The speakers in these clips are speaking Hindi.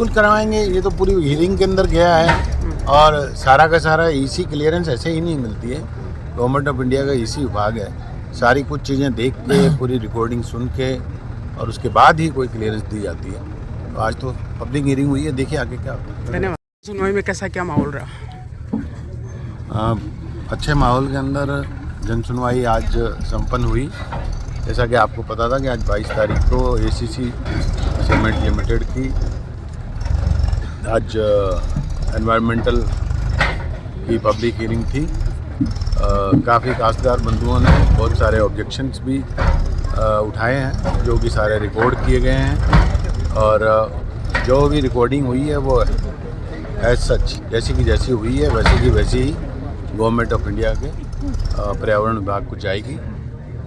बिल्कुल करवाएंगे। ये तो पूरी हियरिंग के अंदर गया है और सारा का सारा ईसी क्लियरेंस ऐसे ही नहीं मिलती है। गवर्नमेंट ऑफ इंडिया का ईसी विभाग है, सारी कुछ चीज़ें देख के पूरी रिकॉर्डिंग सुन के और उसके बाद ही कोई क्लियरेंस दी जाती है। तो आज तो पब्लिक हियरिंग हुई है, देखिए आगे क्या होता है। धन्यवाद। सुनवाई में कैसा क्या माहौल रहा? अच्छे माहौल के अंदर जन सुनवाई आज संपन्न हुई। जैसा कि आपको पता था कि आज 22 तारीख को एसीसी सीमेंट लिमिटेड की आज एनवायरमेंटल की पब्लिक हियरिंग थी। काफ़ी काश्तकार बंधुओं ने बहुत सारे ऑब्जेक्शंस भी उठाए हैं, जो कि सारे रिकॉर्ड किए गए हैं और जो भी रिकॉर्डिंग हुई है वो एज सच जैसी की जैसी हुई है वैसी की वैसी ही गवर्नमेंट ऑफ इंडिया के पर्यावरण विभाग को जाएगी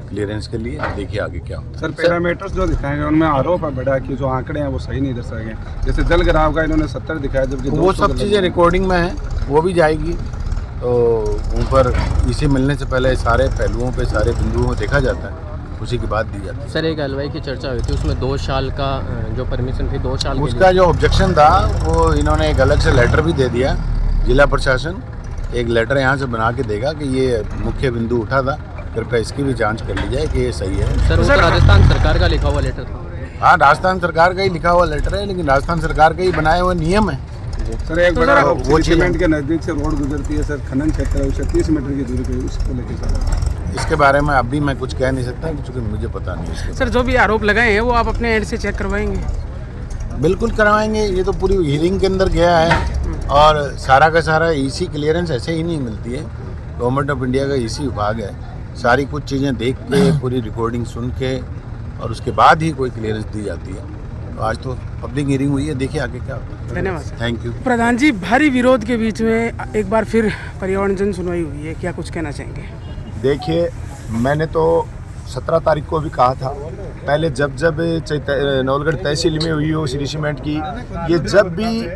क्लियरेंस के लिए। देखिए आगे क्या होता है। सर पैरामीटर्स जो दिखाए गए उनमें आरोप है बड़ा कि जो आंकड़े हैं वो सही नहीं दर्शाए गए। जैसे जल गिराव का इन्होंने 70 दिखाया, जबकि वो सब चीज़ें रिकॉर्डिंग में हैं, वो भी जाएगी। तो उन पर इसी मिलने से पहले सारे पहलुओं पे सारे बिंदुओं को देखा जाता है, उसी की बात दी जाती है। सर एक एलवाई की चर्चा हुई थी, उसमें 2 साल का जो परमिशन थी 2 साल उसका जो ऑब्जेक्शन था वो इन्होंने एक अलग से लेटर भी दे दिया। जिला प्रशासन एक लेटर यहाँ से बना के देगा कि ये मुख्य बिंदु उठा था, कृपया इसकी भी जांच कर ली जाए कि ये सही है। सर वो तो राजस्थान सरकार का लिखा हुआ लेटर था। हाँ, राजस्थान सरकार का ही लिखा हुआ लेटर है, लेकिन राजस्थान सरकार का ही बनाए हुए नियम है। सर एक बड़ा वो सीमेंट के नज़दीक से रोड गुजरती है सर, खनन क्षेत्र है, उससे 30 मीटर की दूरी पे, उसको लेके सर इसके बारे में अभी मैं कुछ कह नहीं सकता क्योंकि मुझे पता नहीं इसके। सर जो भी आरोप लगाए हैं वो आप अपने एंड से चेक करवाएंगे? बिल्कुल करवाएंगे। ये तो पूरी हियरिंग के अंदर गया है और सारा का सारा ईसी क्लियरेंस ऐसे ही नहीं मिलती है। गवर्नमेंट ऑफ इंडिया का ईसी विभाग है, सारी कुछ चीज़ें देख के पूरी रिकॉर्डिंग सुन के और उसके बाद ही कोई क्लियरेंस दी जाती है। तो आज तो पब्लिक हियरिंग हुई है, देखिए आगे क्या होता है। धन्यवाद sir. Thank you. Pradhan ji, भारी विरोध के बीच में एक बार फिर पर्यावरण जन सुनवाई हुई है, क्या कुछ कहना चाहेंगे? देखिए, मैंने तो 17 तारीख को भी कहा था, पहले जब नवलगढ़ तहसील में हुई हो श्री सीमेंट की, ये जब भी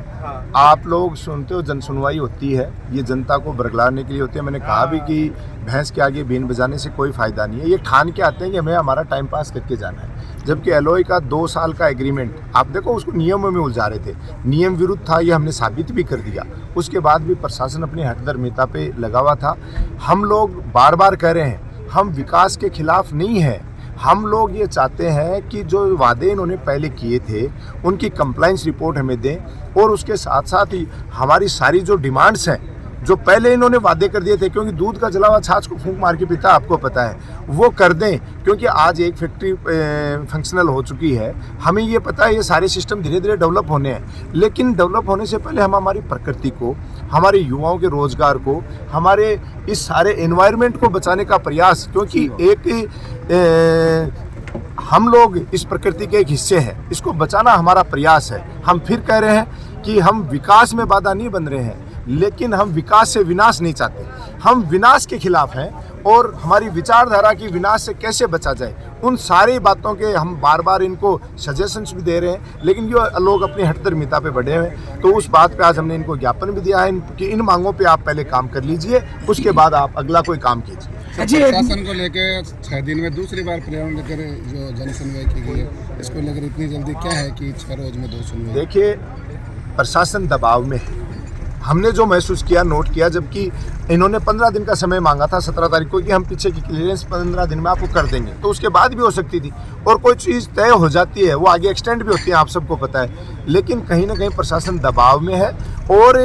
आप लोग सुनते हो जन सुनवाई होती है, ये जनता को बरगलाने के लिए होती है। मैंने कहा भी कि भैंस के आगे बीन बजाने से कोई फ़ायदा नहीं है। ये ठान के आते हैं कि हमें हमारा टाइम पास करके जाना है, जबकि एलओए का 2 साल का एग्रीमेंट, आप देखो उसको नियमों में उलझा रहे थे, नियम विरुद्ध था, ये हमने साबित भी कर दिया। उसके बाद भी प्रशासन अपनी हठधर्मिता पे लगा हुआ था। हम लोग बार बार कह रहे हैं, हम विकास के खिलाफ नहीं हैं। हम लोग ये चाहते हैं कि जो वादे इन्होंने पहले किए थे उनकी कंप्लाइंस रिपोर्ट हमें दें और उसके साथ साथ ही हमारी सारी जो डिमांड्स हैं जो पहले इन्होंने वादे कर दिए थे, क्योंकि दूध का जला हुआ छाछ को फूंक मार के पीता, आपको पता है, वो कर दें। क्योंकि आज एक फैक्ट्री फंक्शनल हो चुकी है, हमें ये पता है ये सारे सिस्टम धीरे धीरे डेवलप होने हैं, लेकिन डेवलप होने से पहले हम हमारी प्रकृति को, हमारे युवाओं के रोजगार को, हमारे इस सारे एनवायरनमेंट को बचाने का प्रयास, क्योंकि हम लोग इस प्रकृति के एक हिस्से हैं, इसको बचाना हमारा प्रयास है। हम फिर कह रहे हैं कि हम विकास में बाधा नहीं बन रहे हैं, लेकिन हम विकास से विनाश नहीं चाहते। हम विनाश के खिलाफ हैं और हमारी विचारधारा की विनाश से कैसे बचा जाए, उन सारी बातों के हम बार बार इनको सजेशंस भी दे रहे हैं, लेकिन ये लोग अपनी हठधर्मिता पे बढ़े हुए हैं। तो उस बात पे आज हमने इनको ज्ञापन भी दिया है कि इन मांगों पे आप पहले काम कर लीजिए, उसके बाद आप अगला कोई काम कीजिए। प्रशासन को लेकर 6 दिन में दूसरी बार पर्यावरण लेकर जो जन सुनवाई की गई है, इसको लेकर इतनी जल्दी क्या है कि 6 रोज में 2 सुनवाई? देखिए, प्रशासन दबाव में है, हमने जो महसूस किया, नोट किया, जबकि इन्होंने 15 दिन का समय मांगा था 17 तारीख को कि हम पीछे की क्लियरेंस 15 दिन में आपको कर देंगे, तो उसके बाद भी हो सकती थी और कोई चीज़ तय हो जाती है वो आगे एक्सटेंड भी होती है, आप सबको पता है। लेकिन कहीं ना कहीं प्रशासन दबाव में है और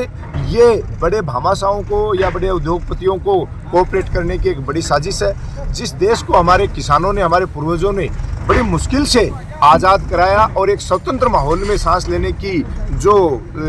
ये बड़े भामाशाहों को या बड़े उद्योगपतियों को कोऑपरेट करने की एक बड़ी साजिश है। जिस देश को हमारे किसानों ने, हमारे पूर्वजों ने बड़ी मुश्किल से आज़ाद कराया और एक स्वतंत्र माहौल में सांस लेने की जो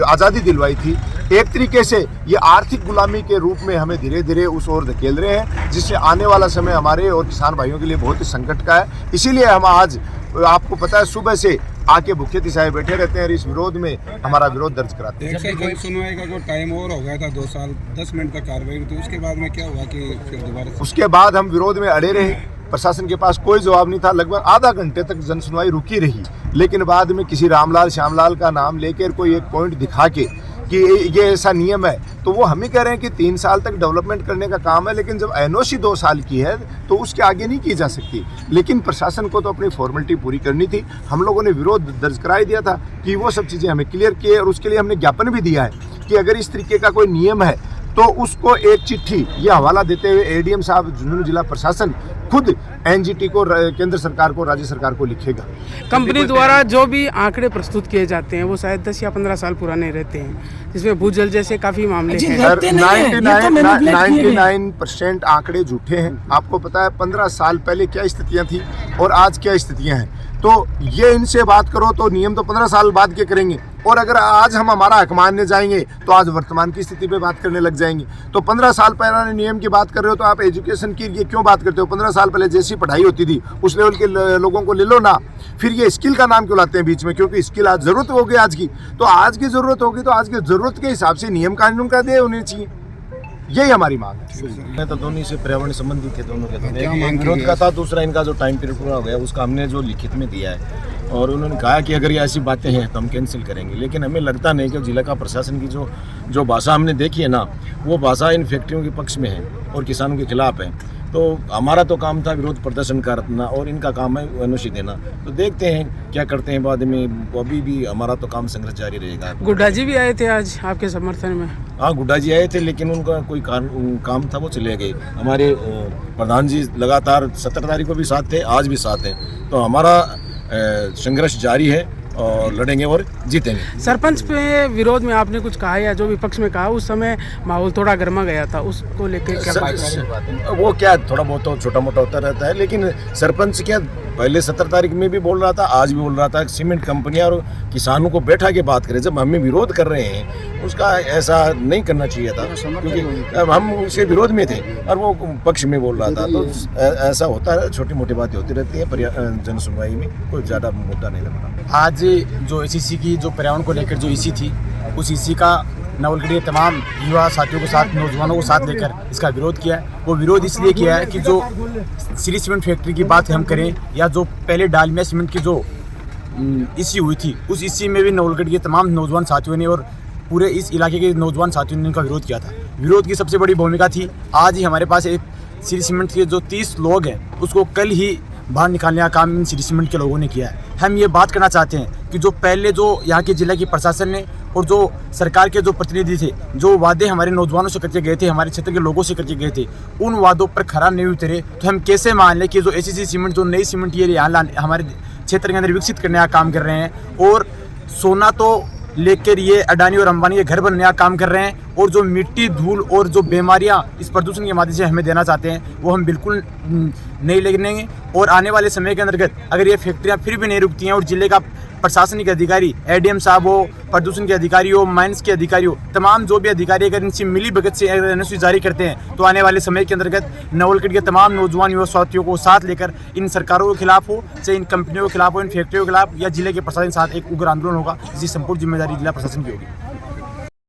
आज़ादी दिलवाई थी, एक तरीके से ये आर्थिक गुलामी के रूप में हमें धीरे धीरे उस ओर धकेल रहे हैं, जिससे आने वाला समय हमारे और किसान भाइयों के लिए बहुत ही संकट का है। इसीलिए हम आज, आपको पता है, सुबह से आके भूखे तिसाए बैठे रहते हैं और इस विरोध में हमारा विरोध दर्ज कराते हैं। जन सुनवाई का कोई टाइम और हो गया था, 2 साल 10 मिनट तक कार्रवाई हुई थी, उसके बाद में क्या हुआ कि फिर दोबारा? उसके बाद हम विरोध में अड़े रहे, प्रशासन के पास कोई जवाब नहीं था, लगभग आधा घंटे तक जन सुनवाई रुकी रही, लेकिन बाद में किसी रामलाल श्यामलाल का नाम लेकर कोई एक पॉइंट दिखा के कि ये ऐसा नियम है, तो वो हम ही कह रहे हैं कि 3 साल तक डेवलपमेंट करने का काम है, लेकिन जब एनओसी 2 साल की है तो उसके आगे नहीं की जा सकती। लेकिन प्रशासन को तो अपनी फॉर्मेलिटी पूरी करनी थी। हम लोगों ने विरोध दर्ज कराई दिया था कि वो सब चीज़ें हमें क्लियर किए, और उसके लिए हमने ज्ञापन भी दिया है कि अगर इस तरीके का कोई नियम है तो उसको एक चिट्ठी ये हवाला देते हुए एडीएम साहब झुंझुनू जिला प्रशासन खुद एनजीटी को, केंद्र सरकार को, राज्य सरकार को लिखेगा। कंपनी द्वारा जो भी आंकड़े प्रस्तुत किए जाते हैं वो शायद 10 या 15 साल पुराने रहते हैं, जिसमें भूजल जैसे काफ़ी मामले हैं। सर 99% आंकड़े झूठे हैं। आपको पता है 15 साल पहले क्या स्थितियां थी और आज क्या स्थितियां हैं, तो ये इनसे बात करो तो नियम तो 15 साल बाद के करेंगे, और अगर आज हम हमारा हक मानने जाएंगे तो आज वर्तमान की स्थिति पे बात करने लग जाएंगे। तो 15 साल पहले नियम की बात कर रहे हो तो आप एजुकेशन की ये क्यों बात करते हो? 15 साल पहले जैसी पढ़ाई होती थी उस लेवल के लोगों को ले लो ना। फिर ये स्किल का नाम क्यों लाते हैं बीच में? क्योंकि स्किल आज ज़रूरत होगी आज की, तो आज की ज़रूरत होगी तो आज की ज़रूरत के हिसाब से नियम कानून का दे होने चाहिए। यही हमारी मांग है। मैं तो दोनों से पर्यावरण संबंधी थे, दोनों के क्या एक मांग विरोध की का है? था, दूसरा इनका जो टाइम पीरियड पूरा हो गया उसका हमने जो लिखित में दिया है, और उन्होंने कहा कि अगर ये ऐसी बातें हैं तो हम कैंसिल करेंगे। लेकिन हमें लगता नहीं कि जिला का प्रशासन की जो भाषा हमने देखी है ना, वो भाषा इन फैक्ट्रियों के पक्ष में है और किसानों के खिलाफ है। तो हमारा तो काम था विरोध प्रदर्शन करना और इनका काम है एनओसी देना। तो देखते हैं क्या करते हैं बाद में। अभी भी हमारा तो काम संघर्ष जारी रहेगा। गुड्डा जी भी आए थे आज आपके समर्थन में? हाँ, गुड्डा जी आए थे, लेकिन उनका कोई काम था, वो चले गए। हमारे प्रधान जी लगातार 17 तारीख को भी साथ थे, आज भी साथ हैं। तो हमारा संघर्ष जारी है और लड़ेंगे और जीतेंगे। सरपंच पे विरोध में आपने कुछ कहा या जो विपक्ष में कहा, उस समय माहौल थोड़ा गर्मा गया था, उसको लेकर क्या बात है? वो क्या थोड़ा बहुत तो छोटा मोटा होता रहता है, लेकिन सरपंच क्या पहले 17 तारीख में भी बोल रहा था, आज भी बोल रहा था सीमेंट कंपनियां और किसानों को बैठा के बात करें। जब हमें विरोध कर रहे हैं उसका ऐसा नहीं करना चाहिए था, क्योंकि हम उसके विरोध में थे और वो पक्ष में बोल रहा था। तो ऐसा होता है, छोटी मोटी बातें होती रहती है जन सुनवाई में, कोई ज़्यादा मुद्दा नहीं लगता। आज जो एसीसी की जो पर्यावरण को लेकर जो ईसी थी, उस ईसी का नवलगढ़ के तमाम युवा साथियों के साथ, नौजवानों को साथ लेकर इसका विरोध किया है। वो विरोध इसलिए किया है कि जो श्री सीमेंट फैक्ट्री की बात हम करें या जो पहले डालमिया सीमेंट की जो ईसी हुई थी, उस ईसी में भी नवलगढ़ के तमाम नौजवान साथियों ने और पूरे इस इलाके के नौजवान साथियों ने इनका विरोध किया था। विरोध की सबसे बड़ी भूमिका थी, आज ही हमारे पास एक श्री सीमेंट के जो 30 लोग हैं उसको कल ही बाहर निकालने का काम इन श्री सीमेंट के लोगों ने किया है। हम ये बात करना चाहते हैं कि जो पहले जो यहाँ के जिला की प्रशासन ने और जो सरकार के जो प्रतिनिधि थे, जो वादे हमारे नौजवानों से करके गए थे, हमारे क्षेत्र के लोगों से करके गए थे, उन वादों पर खरा नहीं उतरे, तो हम कैसे मान लें कि जो एसीसी सीमेंट, जो नई सीमेंट ये यहाँ हमारे क्षेत्र के अंदर विकसित करने का काम कर रहे हैं, और सोना तो लेकर ये अडानी और अंबानी के घर बनने का काम कर रहे हैं, और जो मिट्टी, धूल और जो बीमारियां इस प्रदूषण के माध्यम से हमें देना चाहते हैं, वो हम बिल्कुल नहीं लेंगे। और आने वाले समय के अंतर्गत अगर ये फैक्ट्रियां फिर भी नहीं रुकती हैं और जिले का प्रशासनिक अधिकारी, एडीएम साहब हो, प्रदूषण के अधिकारी हो, माइंस के अधिकारी हो, तमाम जो भी अधिकारी अगर इनसे मिली भगत से एनओसी जारी करते हैं, तो आने वाले समय के अंतर्गत नवलगढ़ के तमाम नौजवान युवा साथियों को साथ लेकर इन सरकारों के खिलाफ हो, चाहे इन कंपनियों के खिलाफ हो, इन फैक्ट्रियों के खिलाफ या जिले के प्रशासन के साथ एक उग्र आंदोलन होगा, जिसकी संपूर्ण जिम्मेदारी जिला प्रशासन की होगी।